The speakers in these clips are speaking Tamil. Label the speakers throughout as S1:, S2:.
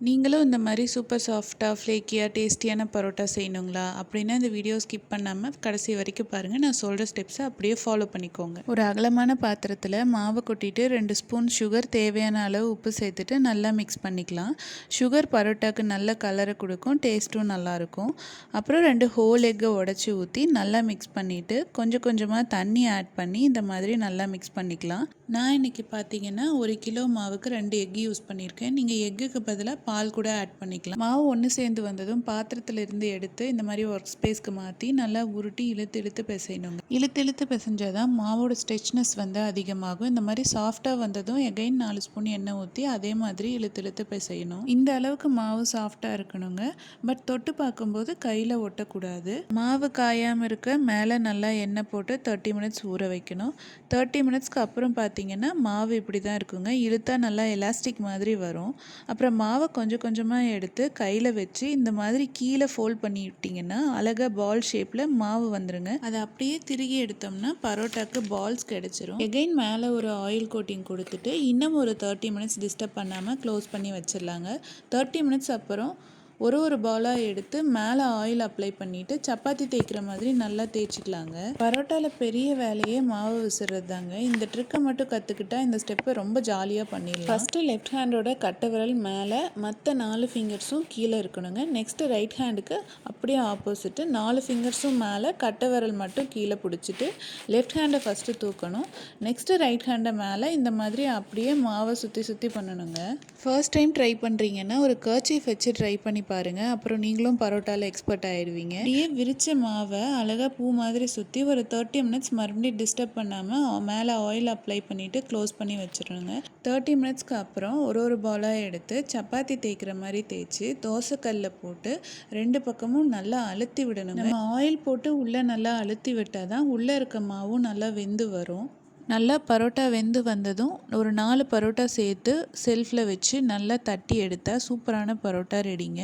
S1: நீங்களும் இந்த மாதிரி சூப்பர் சாஃப்டாக ஃப்ளேக்கியாக டேஸ்டியான பரோட்டா செய்யணுங்களா? அப்படின்னா இந்த வீடியோ ஸ்கிப் பண்ணாமல் கடைசி வரைக்கும் பாருங்கள். நான் சொல்கிற ஸ்டெப்ஸை அப்படியே ஃபாலோ பண்ணிக்கோங்க. ஒரு அகலமான பாத்திரத்தில் மாவு கொட்டிட்டு 2 ஸ்பூன் சுகர், தேவையான அளவு உப்பு சேர்த்துட்டு நல்லா மிக்ஸ் பண்ணிக்கலாம். சுகர் பரோட்டாவுக்கு நல்ல கலரை கொடுக்கும், டேஸ்ட்டும் நல்லாயிருக்கும். அப்புறம் 2 ஹோல் எக்கை உடச்சி ஊற்றி நல்லா மிக்ஸ் பண்ணிவிட்டு கொஞ்சம் கொஞ்சமாக தண்ணி ஆட் பண்ணி இந்த மாதிரி நல்லா மிக்ஸ் பண்ணிக்கலாம். நான் இன்றைக்கி பார்த்தீங்கன்னா 1 கிலோ மாவுக்கு 2 எக் யூஸ் பண்ணியிருக்கேன். நீங்கள் எக்குக்கு பதிலாக பால் கூட ஆட் பண்ணிக்கலாம். மாவு ஒன்று சேர்ந்து வந்ததும் பாத்திரத்தில் இருந்து எடுத்து இந்த மாதிரி ஒர்க் ஸ்பேஸ்க்கு மாற்றி நல்லா உருட்டி இழுத்து இழுத்து பிசையணுங்க. இழுத்து இழுத்து பிசைஞ்சால் தான் மாவோட ஸ்ட்ரெச்னஸ் வந்து அதிகமாகும். இந்த மாதிரி சாஃப்டாக வந்ததும் எகைன் 4 ஸ்பூன் எண்ணெய் ஊற்றி அதே மாதிரி இழுத்து இழுத்து பிசையணும். இந்த அளவுக்கு மாவு சாஃப்டாக இருக்கணுங்க. பட் தொட்டு பார்க்கும்போது கையில் ஒட்டக்கூடாது. மாவு காயாமல் இருக்க மேலே நல்லா எண்ணெய் போட்டு 30 மினிட்ஸ் ஊற வைக்கணும். 30 மினிட்ஸ்க்கு அப்புறம் பார்த்தீங்கன்னா மாவு இப்படி தான் இருக்குங்க. இழுத்தா நல்லா எலாஸ்டிக் மாதிரி வரும். அப்புறம் மாவை கொஞ்சம் கொஞ்சமாக எடுத்து கையில் வச்சு இந்த மாதிரி கீழே ஃபோல்ட் பண்ணி விட்டிங்கன்னா அழகாக பால் ஷேப்பில் மாவு வந்துருங்க. அதை அப்படியே திருகி எடுத்தோம்னா பரோட்டாக்கு பால்ஸ் கிடச்சிரும். எகைன் மேலே ஒரு ஆயில் கோட்டிங் கொடுத்துட்டு இன்னும் ஒரு 30 மினிட்ஸ் டிஸ்டர்ப் பண்ணாமல் க்ளோஸ் பண்ணி வச்சிடலாங்க. 30 மினிட்ஸ் அப்புறம் ஒரு பாலாக எடுத்து மேலே ஆயில் அப்ளை பண்ணிவிட்டு சப்பாத்தி தேய்க்கிற மாதிரி நல்லா தேய்ச்சிக்கலாங்க. பரோட்டாவில் பெரிய வேலையே மாவு விசிறது தாங்க. இந்த ட்ரிக்கை மட்டும் கற்றுக்கிட்டா இந்த ஸ்டெப்பை ரொம்ப ஜாலியாக பண்ணிடலாம். ஃபஸ்ட்டு லெஃப்ட் ஹேண்டோட கட்டை விரல் மேலே, மற்ற 4 ஃபிங்கர்ஸும் கீழே இருக்கணுங்க. நெக்ஸ்ட்டு ரைட் ஹேண்டுக்கு அப்படியே ஆப்போசிட்டு 4 ஃபிங்கர்ஸும் மேலே, கட்டை விரல் மட்டும் கீழே பிடிச்சிட்டு லெஃப்ட் ஹேண்டை ஃபஸ்ட்டு தூக்கணும். நெக்ஸ்ட்டு ரைட் ஹேண்டை மேலே இந்த மாதிரி அப்படியே மாவை சுற்றி சுற்றி பண்ணணுங்க. ஃபர்ஸ்ட் டைம் ட்ரை பண்ணுறீங்கன்னா ஒரு கர்ச்சீஃப் வச்சு ட்ரை பண்ணி பாருங்கள். அப்புறம் நீங்களும் பரோட்டாவில் எக்ஸ்பர்ட் ஆயிடுவீங்க. அப்படியே விரிச்ச மாவை அழகாக பூ மாதிரி சுற்றி ஒரு 30 மினிட்ஸ் மறுபடியும் டிஸ்டர்ப் பண்ணாமல் மேலே ஆயில் அப்ளை பண்ணிவிட்டு க்ளோஸ் பண்ணி வச்சிடணுங்க. 30 மினிட்ஸ்க்கு அப்புறம் ஒரு பாலாக எடுத்து சப்பாத்தி தேய்க்கிற மாதிரி தேய்ச்சி தோசைக்கல்லில் போட்டு 2 பக்கமும் நல்லா அழுத்தி விடணுங்க. நம்ம ஆயில் போட்டு உள்ளே நல்லா அழுத்தி விட்டால் தான் உள்ளே இருக்க மாவும் நல்லா வெந்து வரும். நல்லா பரோட்டா வெந்து வந்ததும் ஒரு 4 பரோட்டா சேர்த்து செல்ஃபில் வச்சு நல்லா தட்டி எடுத்தால் சூப்பரான பரோட்டா ரெடிங்க.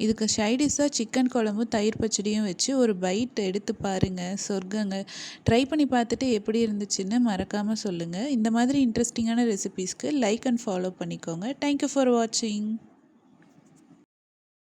S1: இதுக்கு சைடிஷாக சிக்கன் குழம்பு, தயிர் பச்சடியும் வச்சு ஒரு பைட் எடுத்து பாருங்கள், சொர்க்கங்க. ட்ரை பண்ணி பார்த்துட்டு எப்படி இருந்துச்சுன்னு மறக்காமல் சொல்லுங்கள். இந்த மாதிரி இன்ட்ரெஸ்டிங்கான ரெசிபீஸ்க்கு லைக் அண்ட் ஃபாலோ பண்ணிக்கோங்க. தேங்க்யூ ஃபார் வாட்சிங்.